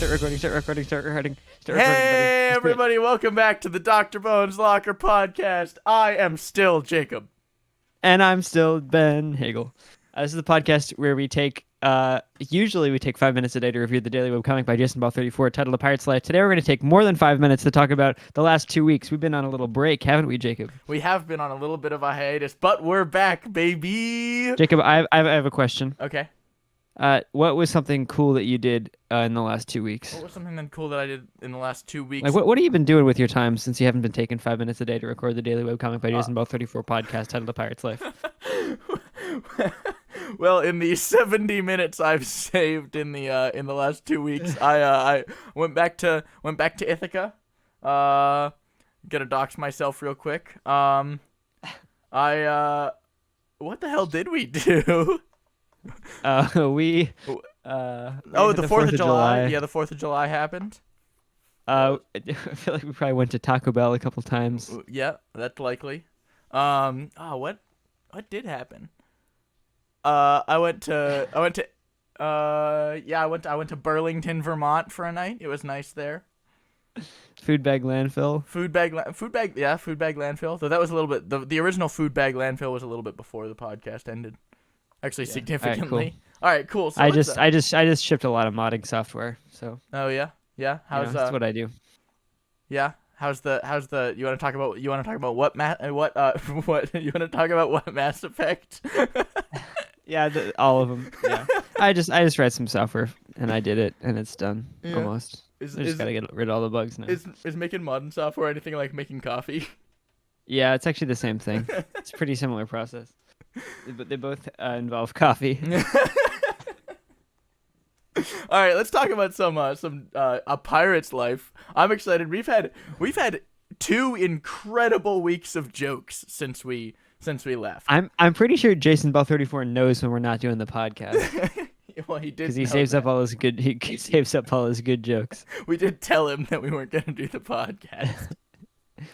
recording, Hey, buddy. everybody, welcome back to the Dr. Bones Locker podcast. I am still Jacob. And I'm still Ben Hagel. This is the podcast where we take, usually we take 5 minutes a day to review the daily webcomic by Jason Ball 34 titled A Pirate's Life. Today we're going to take more than 5 minutes to talk about the last 2 weeks. We've been on a little break, haven't we, Jacob? We have been on a little bit of a hiatus, but we're back, baby. Jacob, I have a question. Okay. What was something cool that you did in the last 2 weeks? What was something then cool that I did in the last 2 weeks? Like, what have you been doing with your time since you haven't been taking 5 minutes a day to record the daily webcomic by Jason Ball 34 podcast titled A Pirate's Life? Well, in the 70 minutes I've saved in the last 2 weeks, I went back to Ithaca. Gonna dox myself real quick. What the hell did we do? The 4th of July. Yeah, the 4th of July happened. I feel like we probably went to Taco Bell a couple times. Yeah, that's likely. What did happen? I went to Burlington, Vermont for a night. It was nice there. Food bag landfill. Food bag landfill. Though that was a little bit the original food bag landfill was a little bit before the podcast ended. Actually, significantly. All right, cool. So I just shipped a lot of modding software. So. Oh yeah. That's what I do. Yeah. How's the you want to talk about what Mass Effect? Yeah, all of them. Yeah. I just read some software and I did it and it's done almost. I just gotta get rid of all the bugs now. Is making modern software anything like making coffee? Yeah, it's actually the same thing. It's a pretty similar process. But they both involve coffee. All right, let's talk about some a pirate's life. I'm excited. We've had 2 incredible weeks of jokes since we left. I'm pretty sure Jason Ball 34 knows when we're not doing the podcast. Well, he did because he saves up all his good jokes. We did tell him that we weren't going to do the podcast.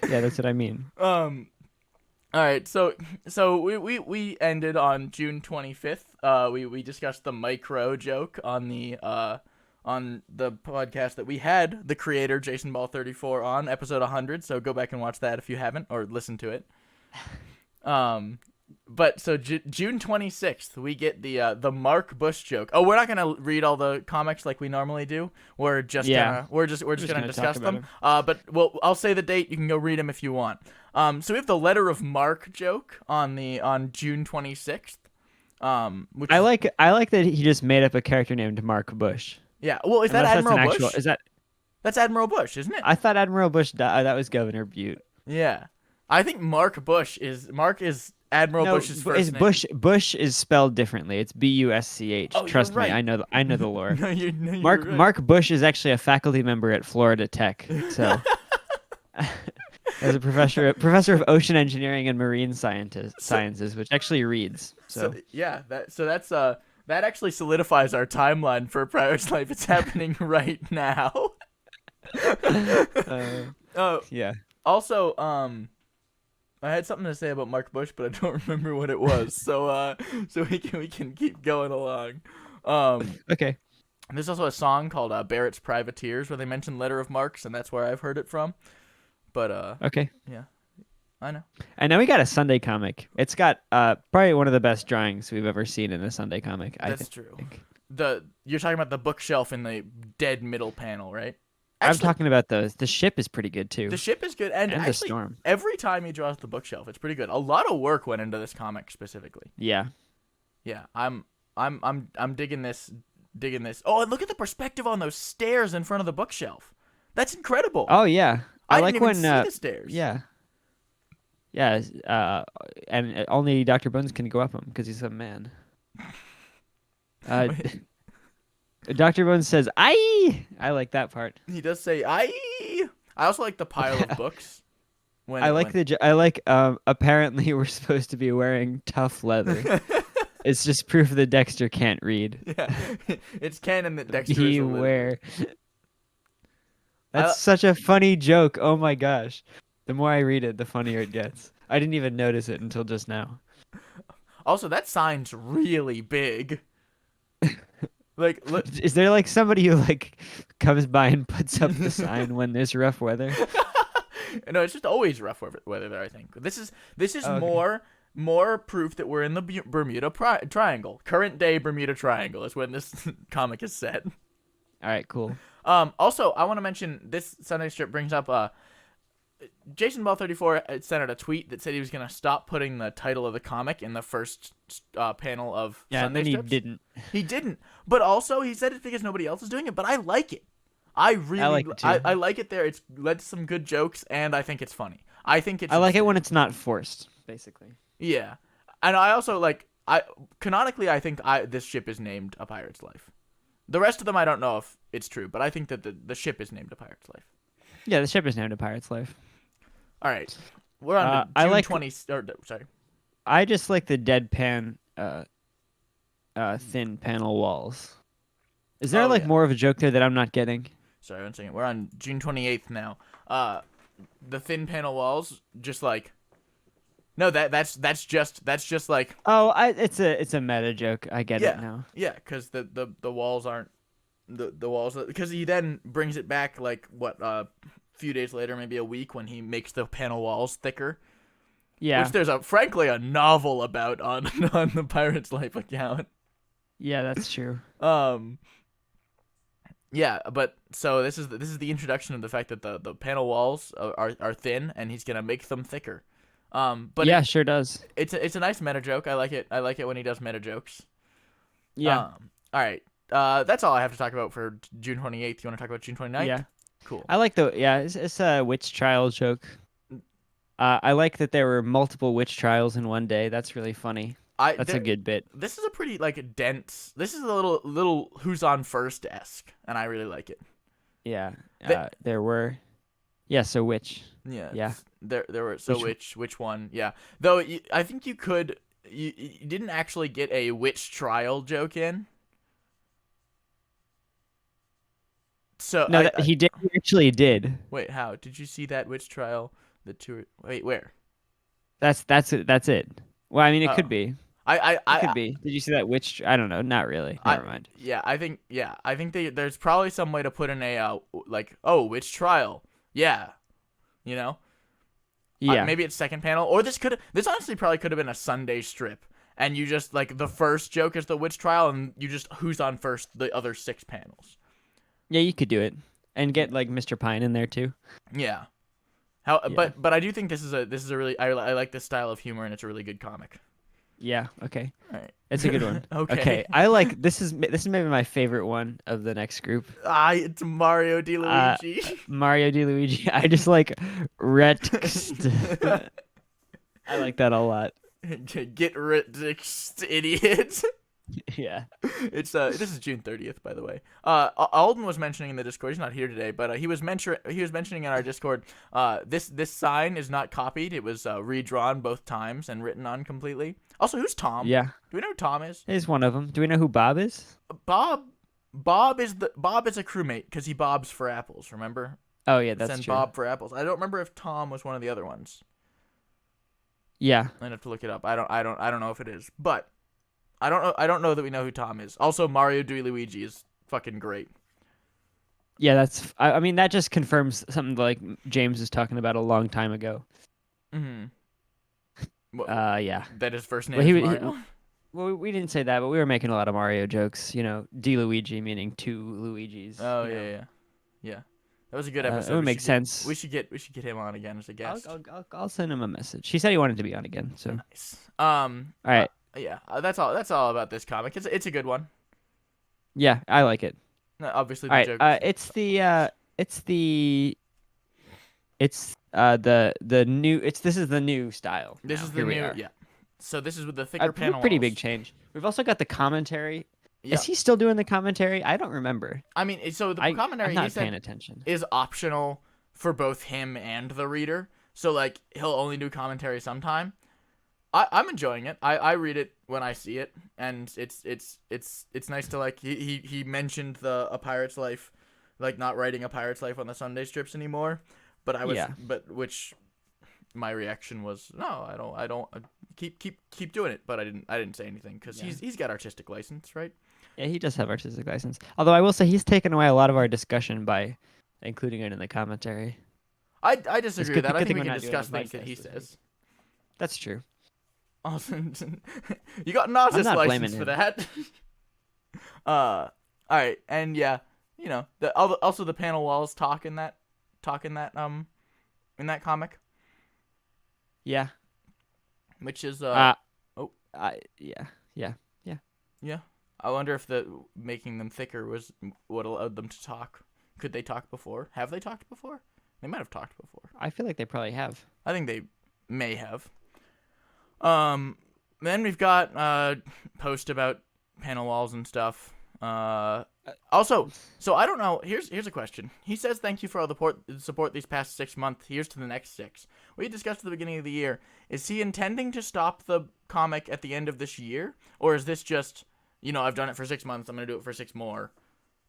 Yeah, that's what I mean. All right, so we ended on June 25th. We discussed the micro joke on the podcast that we had the creator Jason Ball 34 on episode 100. So go back and watch that if you haven't, or listen to it. But so June 26th, we get the Mark Bush joke. Oh, we're not gonna read all the comics like we normally do. We're just gonna discuss them. But I'll say the date. You can go read them if you want. So we have the letter of Mark joke on June 26th. Which I like that he just made up a character named Mark Bush. Yeah. Well, is that Admiral Bush? That's Admiral Bush, isn't it? I thought Admiral Bush died. That was Governor Butte. Yeah. I think Mark is Admiral Bush's first name. Bush is spelled differently. It's B-U-S-C-H. Oh, Trust right. me, I know the lore. You're Mark right. Mark Bush is actually a faculty member at Florida Tech. So, as a professor of ocean engineering and marine sciences, which actually reads. So yeah, that actually solidifies our timeline for a Pirate's Life. It's happening right now. Yeah. Also, I had something to say about Mark Bush, but I don't remember what it was. So we can keep going along. Okay. There's also a song called Barrett's Privateers where they mention Letter of Marks, and that's where I've heard it from. But okay. Yeah, I know. And now we got a Sunday comic. It's got probably one of the best drawings we've ever seen in a Sunday comic. That's true. You're talking about the bookshelf in the dead middle panel, right? Actually, I'm talking about the ship is pretty good too. The ship is good, and actually, the storm. Every time he draws the bookshelf, it's pretty good. A lot of work went into this comic specifically. Yeah. Yeah, I'm digging this. Oh, and look at the perspective on those stairs in front of the bookshelf. That's incredible. Oh yeah, I like didn't when even see the stairs. Yeah. Yeah, and only Dr. Bones can go up them because he's a man. Dr. Bones says, "Aye." I like that part. He does say, "Aye." I also like the pile of books. Apparently we're supposed to be wearing tough leather. It's just proof that Dexter can't read. Yeah, it's canon that Dexter is illiterate. That's such a funny joke. Oh my gosh. The more I read it, the funnier it gets. I didn't even notice it until just now. Also, that sign's really big. Like, is there like somebody who like comes by and puts up the sign when there's rough weather? No, it's just always rough weather there. I think this is Oh, okay. more proof that we're in the Bermuda Triangle. Current day Bermuda Triangle is when this comic is set. All right, cool. Also, I want to mention this Sunday strip brings up Jason Ball 34 sent out a tweet that said he was gonna stop putting the title of the comic in the first panel of Yeah, and Sunday then he strips. didn't. He didn't, but also he said it's because nobody else is doing it. But I like it. I really like it too. I like it there. It's led to some good jokes, and I think it's funny. I think it's I like it when it's not forced, basically. yeah, and I also like canonically I think this ship is named A Pirate's Life. The rest of them I don't know if it's true, but I think that the ship is named A Pirate's Life. Yeah, the ship is named A Pirate's Life. All right, we're on to I June like 20. Sorry. I just like the deadpan, thin panel walls. Is there like Yeah. more of a joke there that I'm not getting? Sorry, 1 second. We're on June 28th now. The thin panel walls, just like, no, that's just like, Oh, it's a meta joke. I get it now. yeah, because the walls aren't the walls, because he then brings it back like what few days later, maybe a week, when he makes the panel walls thicker. Yeah. Which there's frankly a novel about on on the Pirate's Life account. Yeah, that's true. Yeah, but so this is the introduction of the fact that the panel walls are thin, and he's gonna make them thicker. But yeah, sure does. It's a nice meta joke. I like it. I like it when he does meta jokes. Yeah. All right. That's all I have to talk about for June 28th. You want to talk about June 29th? Yeah. Cool. I like it's a witch trial joke. I like that there were multiple witch trials in one day. That's really funny. That's a good bit. This is a pretty like dense. This is a little Who's on First esque, and I really like it. Yeah. There were. Yeah. So which? Yeah. Yeah. There were. So which one? Yeah. Though I think you could. You didn't actually get a witch trial joke in. So no, he did. He actually did. Wait, how did you see that witch trial? The two. Wait, where? That's it. That's it. Well, I mean, it could be. It could be. Did you see that witch? I don't know. Not really. Never mind. Yeah, I think there's probably some way to put in a like, oh, witch trial. Yeah, you know. Yeah. Maybe it's second panel, or this honestly probably could have been a Sunday strip, and you just like the first joke is the witch trial, and you just Who's on First the other 6 panels. Yeah, you could do it, and get like Mr. Pine in there too. Yeah. Yeah. But I do think this is a really I like this style of humor, and it's a really good comic. Yeah. Okay. All right. It's a good one. Okay. I like this is maybe my favorite one of the next group. It's Mario Di Luigi. Mario Di Luigi. I just like Rext. I like that a lot. Get rich, idiot. Yeah. It's this is June 30th, by the way. Alden was mentioning in the Discord. He's not here today, but he was mentioning in our Discord. This sign is not copied. It was redrawn both times and written on completely. Also, who's Tom? Yeah. Do we know who Tom is? He's one of them. Do we know who Bob is? Bob is a crewmate because he bobs for apples. Remember? Oh yeah, that's Send true. Bob for apples. I don't remember if Tom was one of the other ones. Yeah. I'd have to look it up. I don't know if it is, but I don't know that we know who Tom is. Also, Mario Di Luigi is fucking great. Yeah, I mean, that just confirms something like James was talking about a long time ago. Mm-hmm. Yeah. That his first name is Mario. Well, we didn't say that, but we were making a lot of Mario jokes. You know, Di Luigi meaning 2 Luigis. Oh yeah. That was a good episode. It would make sense. We should get him on again as a guest. I'll send him a message. He said he wanted to be on again. So nice. All right. Yeah. That's all about this comic. It's a good one. Yeah, I like it. Obviously, All right. joke. It's the new. This is the new style. This now. is the Here we new. are. Yeah. So this is with the thicker panel. Pretty walls. big change. We've also got the commentary. Yeah. Is he still doing the commentary? I don't remember. I mean, so the commentary I'm not he said paying attention. is optional for both him and the reader. So like he'll only do commentary sometime. I'm enjoying it. I read it when I see it, and it's nice to like he mentioned A Pirate's Life, like not writing A Pirate's Life on the Sunday strips anymore. But which my reaction was no, I don't keep doing it. But I didn't say anything because he's got artistic license, right? Yeah, he does have artistic license. Although I will say he's taken away a lot of our discussion by including it in the commentary. I It's disagree with good, that. I good think thing we we're can not doing a discuss things that podcast he this week. says. That's true. Also, you got an artist not license blaming for him. that. All right, and yeah, also the panel walls talk in that in that comic, Yeah. which is Uh, oh yeah, yeah, yeah. yeah. I wonder if the making them thicker was what allowed them to talk. Could they talk before? Have they talked before? They might have talked before. I feel like they probably have. I think they may have. Then we've got post about panel walls and stuff. Also, so I don't know. Here's a question. He says thank you for all the support these past 6 months. Here's to the next 6. We discussed at the beginning of the year. Is he intending to stop the comic at the end of this year, or is this just, I've done it for 6 months. I'm gonna do it for 6 more,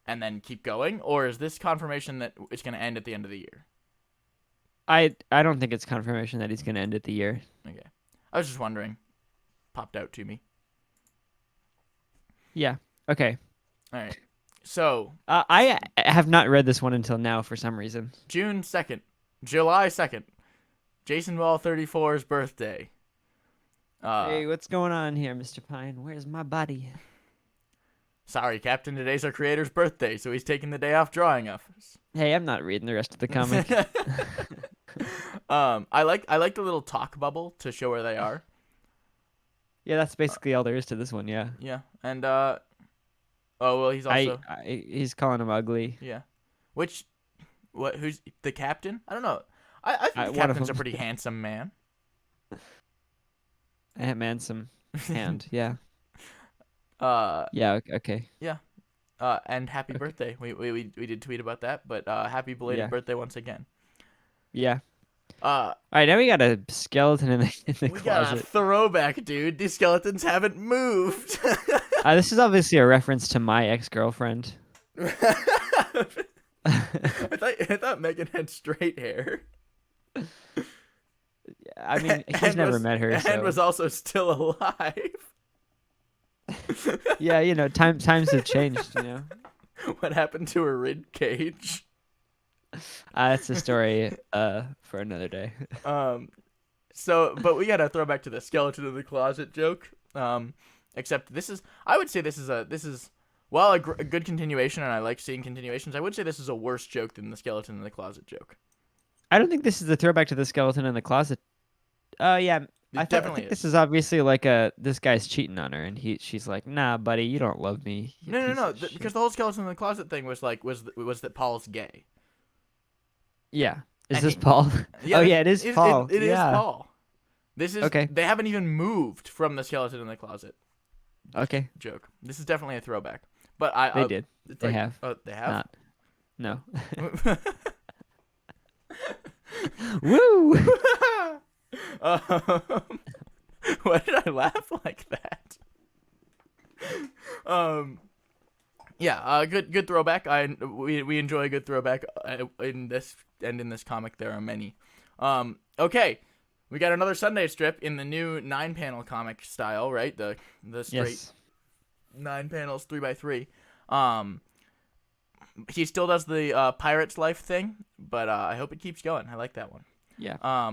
and then keep going, or is this confirmation that it's gonna end at the end of the year? I don't think it's confirmation that he's going to end it the year. Okay, I was just wondering. Popped out to me. Yeah. Okay. All right. So I have not read this one until now for some reason. June 2nd, July 2nd, Jason Ball 34's birthday. Hey, what's going on here, Mr. Pine? Where's my body? Sorry, Captain. Today's our creator's birthday, so he's taking the day off drawing us. Hey, I'm not reading the rest of the comic. I like the little talk bubble to show where they are. Yeah, that's basically all there is to this one. Yeah. Yeah, and oh well, he's also he's calling him ugly. Yeah, who's the captain? I don't know. I think the captain's a pretty handsome man. Handsome hand. Yeah. Okay. Yeah. And happy birthday. We did tweet about that, but happy belated birthday once again. Yeah. All right, now we got a skeleton in the closet. We got a throwback, dude. These skeletons haven't moved. This is obviously a reference to my ex-girlfriend. I thought Megan had straight hair. I mean, he's never met her, and was also still alive. Yeah, times have changed. What happened to her rib cage? That's a story for another day. But we gotta throw back to the skeleton in the closet joke. Except I would say this is a good continuation, and I like seeing continuations. I would say this is a worse joke than the skeleton in the closet joke. I don't think this is the throwback to the skeleton in the closet. Yeah, I think this is obviously like this guy's cheating on her, and she's like, "Nah, buddy, you don't love me." No, because the whole skeleton in the closet thing was that Paul's gay. Yeah, is this Paul? Yeah, oh yeah, it is Paul. It is Paul. This is okay. They haven't even moved from the skeleton in the closet. Okay. Joke. This is definitely a throwback. But they did. They have. Oh, they have. No. Woo! Why did I laugh like that? Yeah, good throwback. We enjoy a good throwback in this comic. There are many. Okay, we got another Sunday strip in the new 9-panel comic style, right? The straight 9 panels 3x3. He still does the pirate's life thing, but I hope it keeps going. I like that one. Yeah.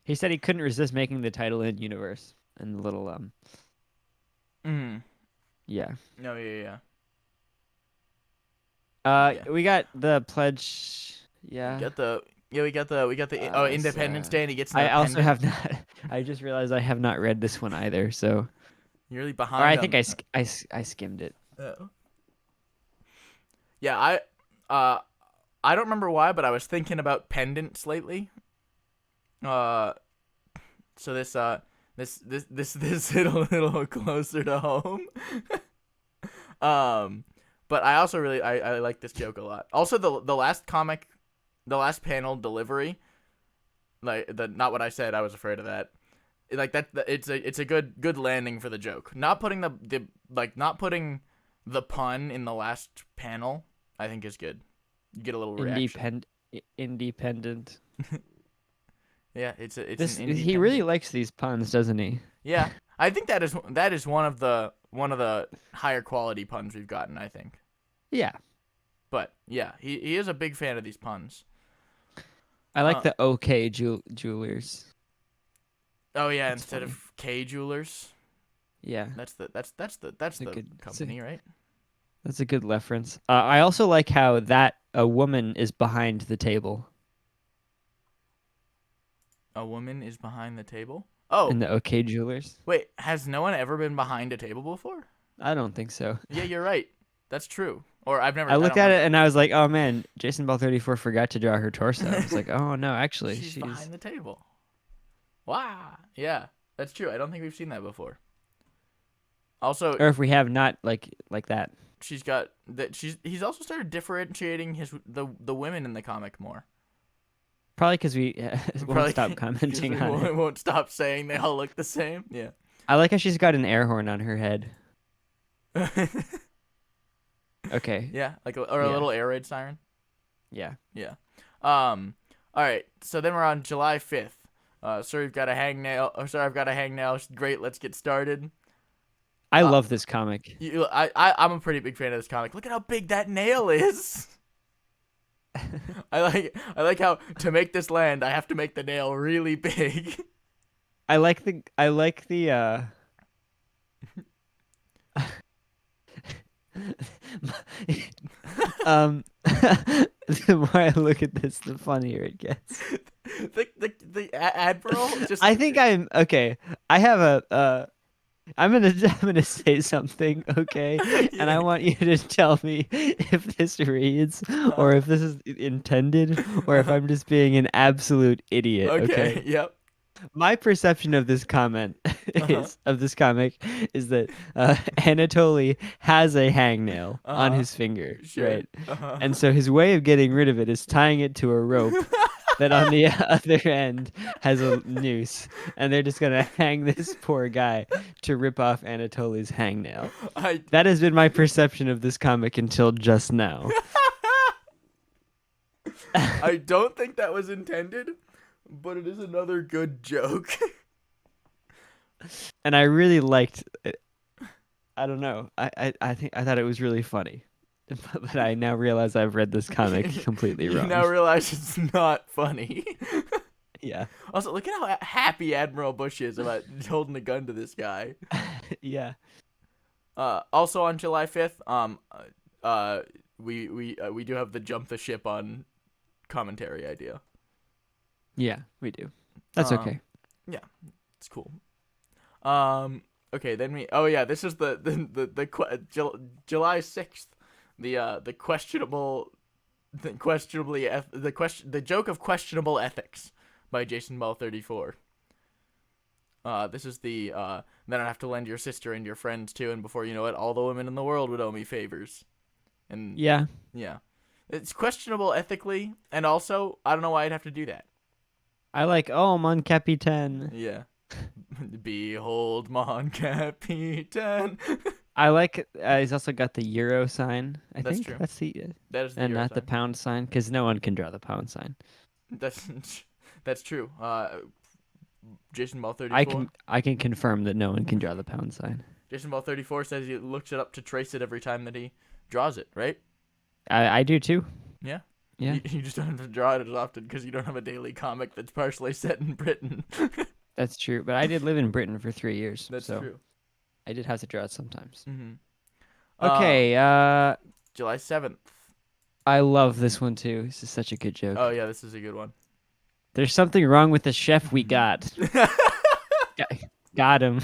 He said he couldn't resist making the title in universe and the little Yeah. No, yeah. We got the pledge. Yeah. We got the Independence Day, and he gets. I also have not. I just realized I have not read this one either. So you're really behind. Or I think I skimmed it. Oh. Yeah, I don't remember why, but I was thinking about pendants lately. So this hit a little closer to home. But I also really I like this joke a lot. Also, the last panel delivery, not what I said. I was afraid of that. Like that, it's a good landing for the joke. Not putting the pun in the last panel, I think is good. You get a little reaction. Independent. Yeah, he really likes these puns, doesn't he? Yeah, I think that is one of the one of the higher quality puns we've gotten, I think. Yeah. But yeah, he is a big fan of these puns. I like the OK jewelers. Oh yeah, That's instead funny. of K Jewelers. Yeah. That's the company, right? That's a good reference. I also like how that a woman is behind the table A woman is behind the table. in Oh, the OK jewelers. wait, has no one ever been behind a table before? I don't think so. Yeah, you're right. That's true. Or I I looked don't at remember. it and I was like, oh man, Jason Ball 34 forgot to draw her torso. I was like, oh no, actually, She's she's. behind the table. Wow. Yeah, that's true. I don't think we've seen that before. Also, Or if we have not like that. she's got that. He's also started differentiating the women in the comic more. Probably because we won't Probably stop commenting on it. won't stop saying they all look the same. Yeah. I like how she's got an air horn on her head. Okay. Yeah, like a little air raid siren. Yeah. Yeah. All right. So then we're on July 5th. Sir, you've got a hangnail. Oh, sir, I've got a hangnail. Great. Let's get started. I love this comic. I'm a pretty big fan of this comic. Look at how big that nail is. I like how to make this land, I have to make the nail really big. I like the the more I look at this, the funnier it gets. the admiral just. I think I'm okay. I have a I'm gonna say something, okay? And I want you to tell me if this reads or if this is intended or if I'm just being an absolute idiot, okay? Yep. My perception of this comic is that Anatoly has a hangnail on his finger, Sure. right? And so his way of getting rid of it is tying it to a rope that on the other end has a noose, and they're just gonna hang this poor guy to rip off Anatoly's hangnail. That has been my perception of this comic until just now. I don't think that was intended, but it is another good joke. And I really liked it. I don't know. I thought it was really funny. But I now realize I've read this comic completely wrong. You now realize it's not funny. Yeah. Also, look at how happy Admiral Bush is about holding a gun to this guy. Yeah. Also on July 5th, we do have the jump the ship on commentary idea. Yeah, we do. That's okay. Yeah, it's cool. Okay, then this is the July 6th, the joke of questionable ethics by Jason Ball 34. This is the then I have to lend your sister and your friends too, and before you know it, all the women in the world would owe me favors. And yeah, it's questionable ethically, and also I don't know why I'd have to do that. I like mon capitaine. Yeah. Behold, mon capitaine. I like. He's also got the euro sign. That's think true. That's the. That is the and euro not sign. the pound sign, because no one can draw the pound sign. That's true. Jason Ball 34. I can confirm that no one can draw the pound sign. Jason Ball 34 says he looks it up to trace it every time that he draws it. Right? I do too. Yeah. Yeah. You just don't have to draw it as often because you don't have a daily comic that's partially set in Britain. That's true, but I did live in Britain for 3 years. That's so true. I did have to draw it sometimes. Mm-hmm. Okay. July 7th. I love this one too. This is such a good joke. Oh yeah, this is a good one. There's something wrong with the chef we got. Got him.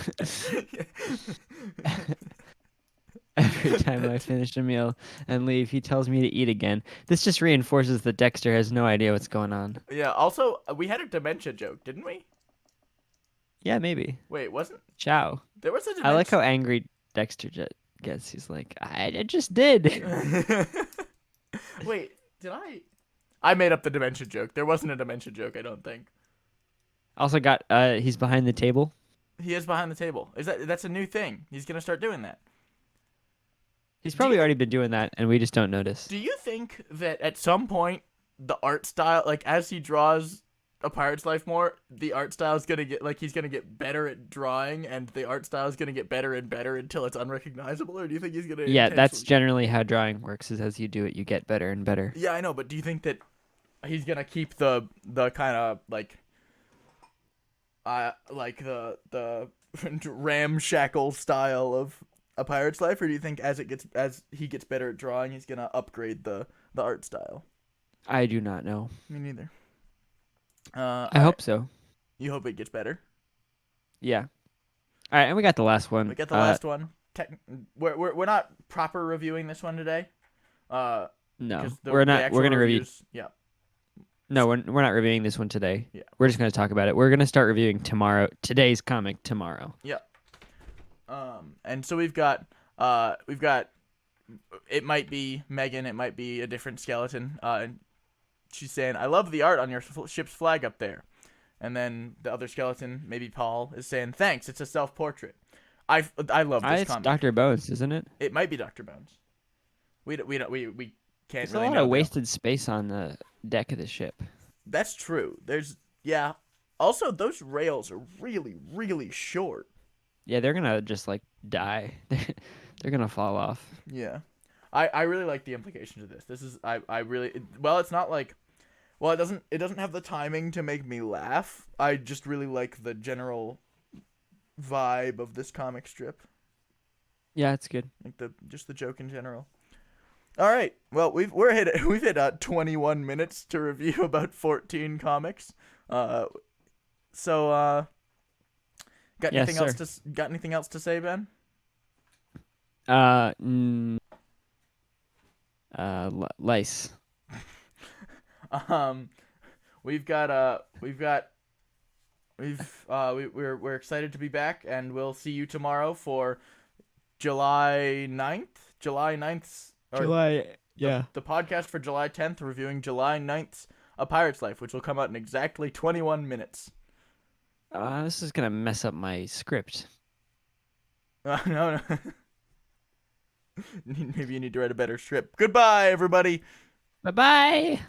Every time I finish a meal and leave, he tells me to eat again. This just reinforces that Dexter has no idea what's going on. Yeah, also, we had a dementia joke, didn't we? Yeah, maybe. Wait, wasn't? Ciao. There was a dementia... I like how angry Dexter gets. He's like, I just did. Wait, did I? I made up the dementia joke. There wasn't a dementia joke, I don't think. Also got, he's behind the table. He is behind the table. That's a new thing. He's going to start doing that. He's probably already been doing that, and we just don't notice. Do you think that at some point, the art style, like as he draws A Pirate's Life more, the art style is gonna get like he's gonna get better at drawing, and the art style is gonna get better and better until it's unrecognizable? Or do you think he's gonna Yeah, that's intentionally? generally how drawing works. Is as you do it, you get better and better. Yeah, I know, but do you think that he's gonna keep the kind of like the ramshackle style of A Pirate's Life, or do you think as he gets better at drawing, he's gonna upgrade the art style? I do not know. Me neither. I hope so. You hope it gets better. Yeah. All right, and we got the last one. We get the last one. We're not proper reviewing this one today. No, the we're not. We're gonna review. Yeah. No, we're not reviewing this one today. Yeah. We're just gonna talk about it. We're gonna start reviewing tomorrow. Today's comic tomorrow. Yeah. And so we've got it might be Megan, it might be a different skeleton. And she's saying, "I love the art on your ship's flag up there." And then the other skeleton, maybe Paul, is saying, "Thanks, it's a self-portrait." I love this It's comic. Dr. Bones, isn't it? It might be Dr. Bones. We can't There's really a lot know. of wasted space on the deck of the ship. That's true. Yeah. Also, those rails are really, really short. Yeah, they're gonna just like die. They're gonna fall off. Yeah. I really like the implications of this. This is I really well, it's not like well, it doesn't have the timing to make me laugh. I just really like the general vibe of this comic strip. Yeah, it's good. Like the joke in general. All right. Well, we've hit 21 minutes to review about 14 comics. So got Yes, anything sir. got anything else to say, Ben? Lice. We're excited to be back, and we'll see you tomorrow for July 9th. July 9th. Yeah. The podcast for July 10th, reviewing July 9th's A Pirate's Life, which will come out in exactly 21 minutes. This is gonna mess up my script. No. Maybe you need to write a better script. Goodbye, everybody. Bye bye.